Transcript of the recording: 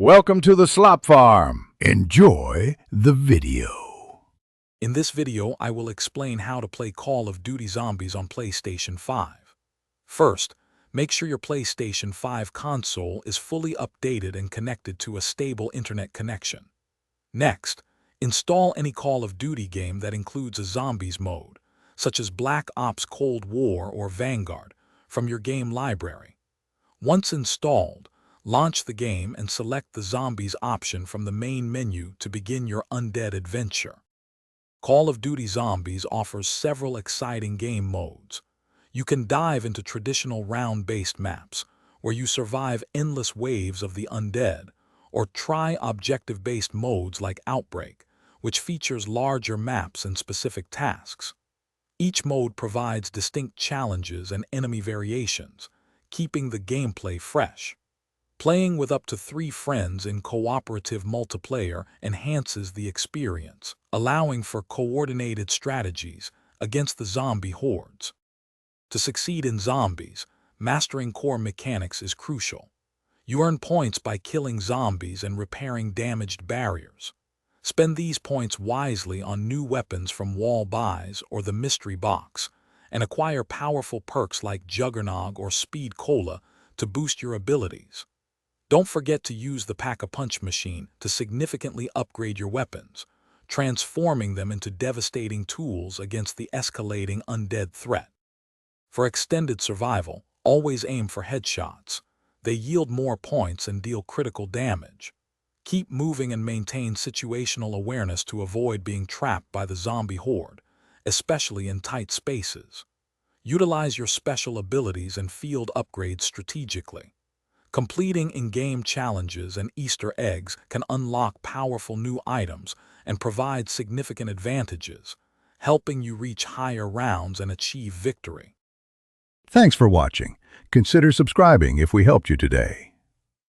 Welcome to the Slop Farm. Enjoy the video. In this video, I will explain how to play Call of Duty Zombies on PlayStation 5. First, make sure your PlayStation 5 console is fully updated and connected to a stable internet connection. Next, install any Call of Duty game that includes a Zombies mode, such as Black Ops Cold War or Vanguard, from your game library. Once installed, launch the game and select the Zombies option from the main menu to begin your undead adventure. Call of Duty Zombies offers several exciting game modes. You can dive into traditional round-based maps, where you survive endless waves of the undead, or try objective-based modes like Outbreak, which features larger maps and specific tasks. Each mode provides distinct challenges and enemy variations, keeping the gameplay fresh. Playing with up to 3 friends in cooperative multiplayer enhances the experience, allowing for coordinated strategies against the zombie hordes. To succeed in zombies, mastering core mechanics is crucial. You earn points by killing zombies and repairing damaged barriers. Spend these points wisely on new weapons from wall buys or the mystery box, and acquire powerful perks like Juggernog or Speed Cola to boost your abilities. Don't forget to use the Pack-a-Punch machine to significantly upgrade your weapons, transforming them into devastating tools against the escalating undead threat. For extended survival, always aim for headshots. They yield more points and deal critical damage. Keep moving and maintain situational awareness to avoid being trapped by the zombie horde, especially in tight spaces. Utilize your special abilities and field upgrades strategically. Completing in-game challenges and Easter eggs can unlock powerful new items and provide significant advantages, helping you reach higher rounds and achieve victory. Thanks for watching. Consider subscribing if we helped you today.